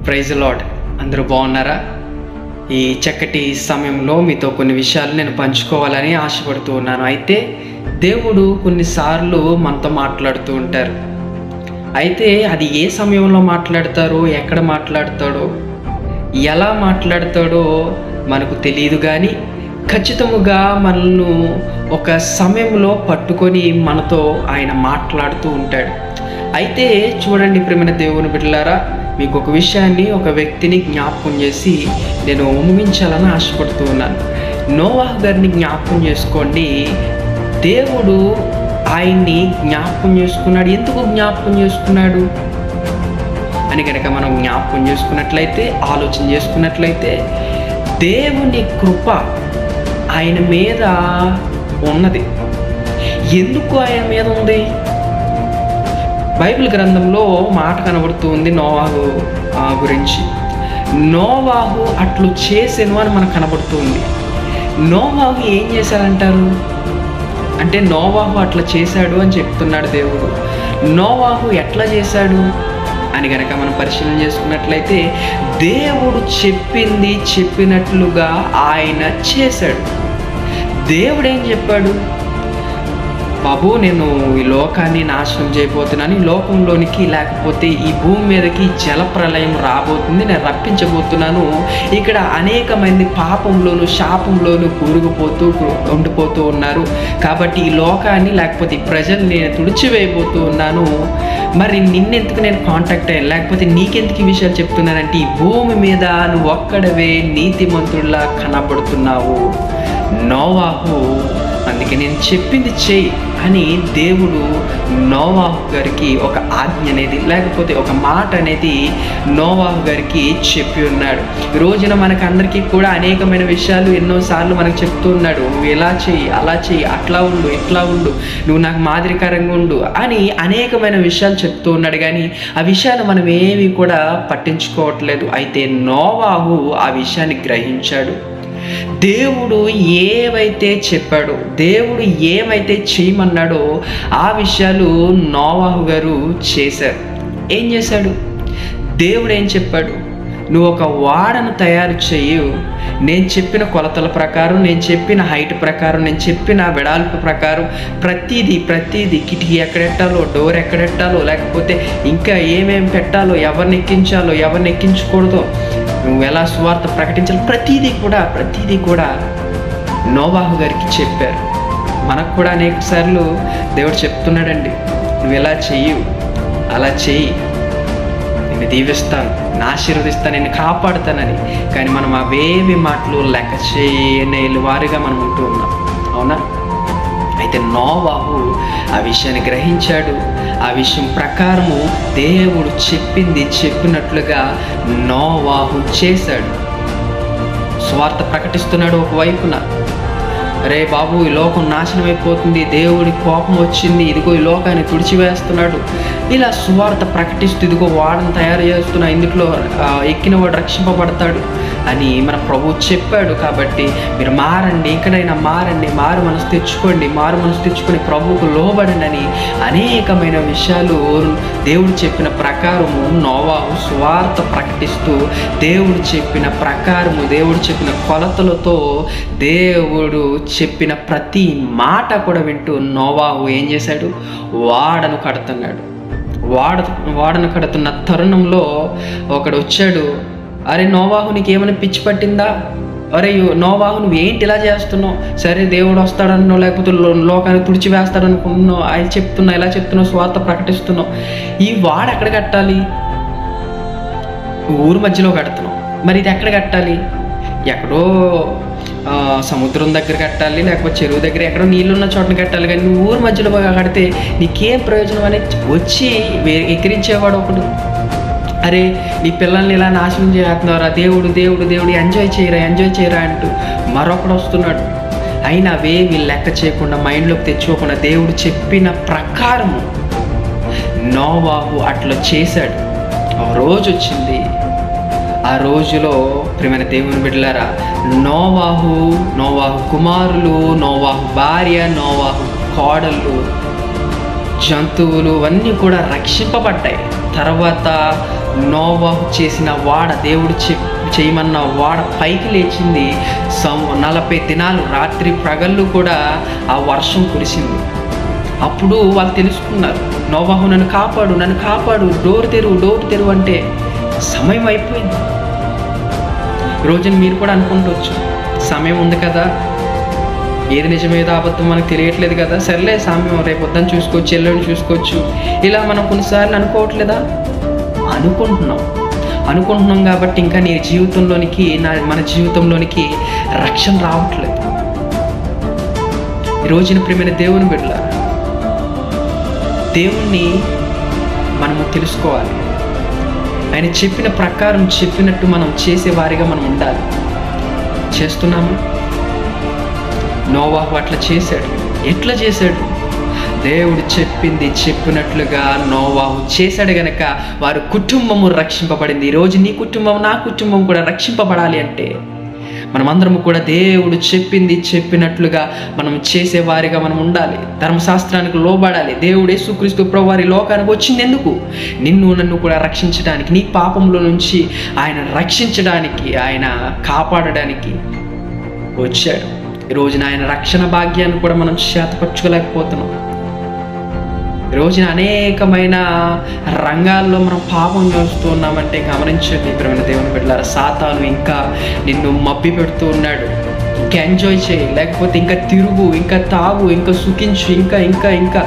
Praise lord. అందరూ బాగున్నారా? ఈ చక్కటి సమయంలో మీతో కొన్ని విషయాలు నేను పంచుకోవాలని ఆశపడుతూ ఉన్నాను. అయితే దేవుడు కొన్నిసార్లు మనతో మాట్లాడుతూ ఉంటారు. అయితే అది ఏ సమయంలో మాట్లాడతారో, ఎక్కడ మాట్లాడతాడో, ఎలా మాట్లాడతాడో మనకు తెలియదు. కానీ ఖచ్చితముగా మనల్ని ఒక సమయంలో పట్టుకొని మనతో ఆయన మాట్లాడుతూ ఉంటాడు. అయితే చూడండి ప్రియమైన దేవుని బిడ్డలారా, మీకు ఒక విషయాన్ని, ఒక వ్యక్తిని జ్ఞాపకం చేసి నేను ముగించాలని ఆశపడుతూ ఉన్నాను. నోవాహు గారిని జ్ఞాపకం చేసుకోండి. దేవుడు ఆయన్ని జ్ఞాపకం చేసుకున్నాడు. ఎందుకు జ్ఞాపకం చేసుకున్నాడు అని కనుక మనం జ్ఞాపకం చేసుకున్నట్లయితే, ఆలోచన చేసుకున్నట్లయితే, దేవుని కృప ఆయన మీద ఉన్నది. ఎందుకు ఆయన మీద ఉంది? బైబిల్ గ్రంథంలో మాట కనబడుతూ ఉంది నోవాహు గురించి. నోవాహు అట్లు చేసెను అని మనకు కనబడుతూ ఉంది. నోవాహు ఏం చేశాడంటారు అంటే, నోవాహు అట్లా చేశాడు అని చెప్తున్నాడు దేవుడు. నోవాహు ఎట్లా చేశాడు అని కనుక మనం పరిశీలన చేసుకున్నట్లయితే, దేవుడు చెప్పింది చెప్పినట్లుగా ఆయన చేశాడు. దేవుడు ఏం చెప్పాడు? బాబు, నేను ఈ లోకాన్ని నాశనం చేయబోతున్నాను, ఈ లోకంలోనికి లేకపోతే ఈ భూమి మీదకి జల ప్రళయం రాబోతుంది, నేను రప్పించబోతున్నాను. ఇక్కడ అనేక మంది పాపంలోను శాపంలోను కూరుకుపోతూ ఉండిపోతూ ఉన్నారు. కాబట్టి ఈ లోకాన్ని లేకపోతే ఈ ప్రజల్ని నేను తుడిచివేయబోతూ ఉన్నాను. మరి నిన్నెందుకు నేను కాంటాక్ట్ అయ్యాను, లేకపోతే నీకెందుకు ఈ విషయాలు చెప్తున్నానంటే, ఈ భూమి మీద నువ్వు ఒక్కడవే నీతిమంతుడిలా కనబడుతున్నావు నోవాహు, అందుకే నేను చెప్పింది చెయ్యి అని దేవుడు నోవాహు గారికి ఒక ఆజ్ఞ అనేది, లేకపోతే ఒక మాట అనేది నోవాహు గారికి చెప్పి ఉన్నాడు. ఈ రోజున మనకు అందరికీ కూడా అనేకమైన విషయాలు ఎన్నోసార్లు మనకు చెప్తూ ఉన్నాడు. నువ్వు ఇలా చెయ్యి, అలా చెయ్యి, అట్లా ఉండు, ఇట్లా ఉండు, నువ్వు నాకు మాదిరికరంగా ఉండు అని అనేకమైన విషయాలు చెప్తూ ఉన్నాడు. కానీ ఆ విషయాలు మనం ఏవి కూడా పట్టించుకోవట్లేదు. అయితే నోవాహు ఆ విషయాన్ని గ్రహించాడు. దేవుడు ఏవైతే చెప్పాడో, దేవుడు ఏమైతే చేయమన్నాడో ఆ విషయాలు నోవాహు గారు చేశారు. ఏం చేశాడు? దేవుడు ఏం చెప్పాడు? నువ్వు ఒక వాడను తయారు చేయు, నేను చెప్పిన కొలతల ప్రకారం, నేను చెప్పిన హైట్ ప్రకారం, నేను చెప్పిన వెడల్పు ప్రకారం ప్రతిదీ కిటికీ ఎక్కడెట్టాలో, డోర్ ఎక్కడెట్టాలో, లేకపోతే ఇంకా ఏమేమి పెట్టాలో, ఎవరిని ఎక్కించాలో, ఎవరిని ఎక్కించకూడదో, నువ్వు ఎలా సువార్త ప్రకటించాలి, ప్రతిదీ కూడా నోవాహు గారికి చెప్పారు. మనకు కూడా అనేక సార్లు దేవుడు చెప్తున్నాడండి, నువ్వు ఎలా చెయ్యు, అలా చెయ్యి, నేను దీవిస్తాను, నేను ఆశీర్వదిస్తాను, నేను కాపాడుతానని. కానీ మనం అవేవి మాటలు లెక్క చేయని వారిగా మనం ఉంటూ ఉన్నాం. అవునా? అయితే నోవాహు ఆ విషయాన్ని గ్రహించాడు. ఆ విషయం ప్రకారము దేవుడు చెప్పింది చెప్పినట్లుగా నోవాహు చేశాడు. స్వార్థ ప్రకటిస్తున్నాడు ఒకవైపున. రే బాబు, ఈ లోకం నాశనం అయిపోతుంది, దేవుడి కోపం వచ్చింది, ఇదిగో ఈ లోకాన్ని తుడిచివేస్తున్నాడు, ఇలా సువార్త ప్రకటిస్తూ, ఇదిగో వాడని తయారు చేస్తున్నా, ఇందులో ఎక్కిన వాడు రక్షింపబడతాడు అని మన ప్రభువు చెప్పాడు. కాబట్టి మీరు మారండి, ఎక్కడైనా మారండి, మారు మనసు తెచ్చుకొని ప్రభువుకు లోబడండి అని అనేకమైన విషయాలు దేవుడు చెప్పిన ప్రకారము నోవాహు సువార్త ప్రకటిస్తూ, దేవుడు చెప్పిన ప్రకారము, దేవుడు చెప్పిన కొలతలతో, దేవుడు చెప్పిన ప్రతి మాట కూడా వింటూ నోవాహు ఏం చేశాడు? వాడను కడుతున్నాడు. వాడను కడుతున్న తరుణంలో ఒకడు వచ్చాడు. అరే నోవాహు, నీకేమైనా పిచ్చి పట్టిందా? అరే నోవాహు, నువ్వు ఏంటి ఇలా చేస్తున్నావు? సరే దేవుడు వస్తాడన్నావు, లేకపోతే లోకాన్ని తుడిచివేస్తాడనుకుంటున్నావు, ఇలా చెప్తున్నావు, స్వార్థ ప్రకటిస్తున్నావు. ఈ వాడు ఎక్కడ కట్టాలి? ఊరు మధ్యలో కడుతున్నావు. మరి ఇది ఎక్కడ కట్టాలి? ఎక్కడో సముద్రం దగ్గర కట్టాలి, లేకపోతే చెరువు దగ్గర ఎక్కడో నీళ్ళున్న చోటని కట్టాలి. కానీ నువ్వు ఊరు మధ్యలో కడితే నీకేం ప్రయోజనం అనేది వచ్చి ఎక్కిరించేవాడు ఒకడు. అరే నీ పిల్లల్ని ఇలా నాశనం చేస్తున్నారా, దేవుడు ఎంజాయ్ చేయరా అంటూ మరొకడు వస్తున్నాడు. అయినా అవేవి లెక్క చేయకుండా, మైండ్లోకి తెచ్చుకోకుండా దేవుడు చెప్పిన ప్రకారము నోవాహు అట్లా చేశాడు. ఒక రోజు వచ్చింది. ఆ రోజులో ప్రియమైన దేవుని బిడ్డలారా, నోవాహు కుమారులు, నోవాహు భార్య, నోవాహు కోడళ్ళు, జంతువులు అన్నీ కూడా రక్షింపబడ్డాయి. తర్వాత నోవాహు చేసిన వాడ, దేవుడు చేయమన్న వాడ పైకి లేచింది. 40 దినాలు రాత్రి పగళ్ళు కూడా ఆ వర్షం కురిసింది. అప్పుడు వాళ్ళు తెలుసుకున్నారు, నోవాహు నన్ను కాపాడు, డోర్ తెరువు అంటే సమయం అయిపోయింది. ఈరోజు మీరు కూడా అనుకుంటవచ్చు, సమయం ఉంది కదా, ఏది నిజమేదో అబద్ధం మనకు తెలియట్లేదు కదా, సర్లే సమయం రేపు పొద్దున్న చూసుకోవచ్చు, ఎల్లుండి చూసుకోవచ్చు, ఇలా మనం కొన్నిసార్లు అనుకోవట్లేదా? అనుకుంటున్నాం కాబట్టి ఇంకా నీ జీవితంలోనికి, మన జీవితంలోనికి రక్షణ రావట్లేదు. ఈరోజున ప్రియమైన దేవుని బిడ్డలారా, దేవుణ్ణి మనము తెలుసుకోవాలి. ఆయన చెప్పిన ప్రకారం చెప్పినట్టు మనం చేసేవారిగా మనం ఉండాలి. చేస్తున్నాము? నోవాహు అట్లా చేశాడు. ఎట్లా చేశాడు? దేవుడు చెప్పినట్లుగా నోవాహు చేశాడు గనక వారి కుటుంబము రక్షింపబడింది. ఈరోజు నీ కుటుంబం, నా కుటుంబం కూడా రక్షింపబడాలి అంటే మనమందరము కూడా దేవుడు చెప్పినట్లుగా మనం చేసేవారిగా మనం ఉండాలి. ధర్మశాస్త్రానికి లోబడాలి. దేవుడు యేసుక్రీస్తు ప్రభువారి లోకానికి వచ్చింది ఎందుకు? నిన్ను నన్ను కూడా రక్షించడానికి, నీ పాపంలో నుంచి ఆయన రక్షించడానికి, ఆయన కాపాడడానికి వచ్చాడు. ఈరోజున ఆయన రక్షణ భాగ్యాన్ని కూడా మనం చేతపరచుకోలేకపోతున్నాం. ఈరోజున అనేకమైన రంగాల్లో మనం పాపం చేస్తూ ఉన్నామంటే గమనించండి ప్రియమైన దేవుని బిడ్డలారా, సాతాను ఇంకా నిన్ను మబ్బి పెడుతూ ఉన్నాడు. ఇంకా ఎంజాయ్ చేయి, లేకపోతే ఇంకా తిరుగు, ఇంకా తాగు, ఇంకా సుఖించు, ఇంకా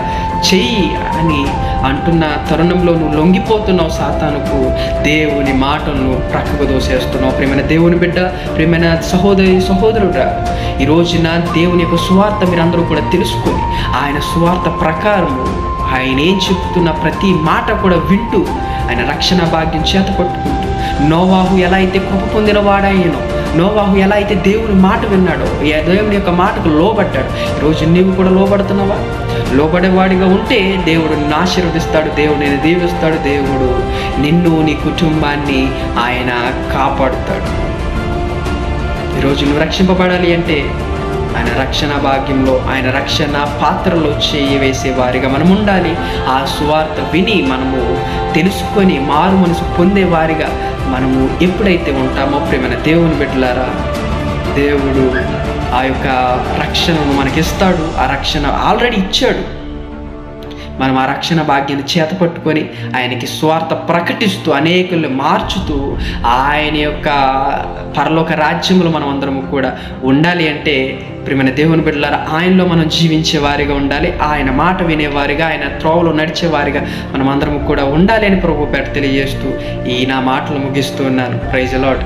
చెయ్యి అని అంటున్న తరుణంలో నువ్వు లొంగిపోతున్నావు సాతానుకు. దేవుని మాటలను ప్రక్కకు దోసేస్తున్నావు. ప్రియమైన దేవుని బిడ్డ, ప్రియమైన సహోదరుడా, ఈ రోజున దేవుని యొక్క సువార్త మీరందరూ కూడా తెలుసుకొని ఆయన సువార్త ప్రకారము ఆయన ఏం చెప్తున్న ప్రతి మాట కూడా వింటూ ఆయన రక్షణ భాగ్యం చేత పట్టుకుంటూ, నోవాహు ఎలా అయితే కృప పొందిన వాడాయనో, నోవాహు ఎలా అయితే దేవుని మాట విన్నాడో, దేవుని యొక్క మాటకు లోబడ్డాడు. ఈరోజు నీవు కూడా లోబడుతున్నావా? లోబడేవాడిగా ఉంటే దేవుడు నిన్ను ఆశీర్వదిస్తాడు, దేవుడు నేను దీవిస్తాడు, దేవుడు నిన్ను, నీ కుటుంబాన్ని ఆయన కాపాడుతాడు. ఈరోజు నువ్వు రక్షింపబడాలి అంటే ఆయన రక్షణ భాగ్యంలో, ఆయన రక్షణ పాత్రలో చేయి వేసే వారిగా మనం ఉండాలి. ఆ సువార్త విని మనము తెలుసుకొని మారు మనసు పొందే వారిగా మనము ఎప్పుడైతే ఉంటామో ప్రియమైన దేవుని బిడ్డలారా, దేవుడు ఆ యొక్క రక్షణను మనకిస్తాడు. ఆ రక్షణ ఆల్రెడీ ఇచ్చాడు. మనం ఆ రక్షణ భాగ్యాన్ని చేతపట్టుకొని ఆయనకి స్వార్థ ప్రకటిస్తూ, అనేకుల్ని మార్చుతూ ఆయన యొక్క పరలోక రాజ్యంలో మనం అందరము కూడా ఉండాలి అంటే ప్రియమైన దేవుని బిడ్డలారా, ఆయనలో మనం జీవించే వారిగా ఉండాలి. ఆయన మాట వినేవారిగా, ఆయన త్రోవలో నడిచేవారిగా మనం అందరము కూడా ఉండాలి అని ప్రభు పేట తెలియజేస్తూ ఈ నా మాటలు ముగిస్తూ ఉన్నాను. Praise the lord.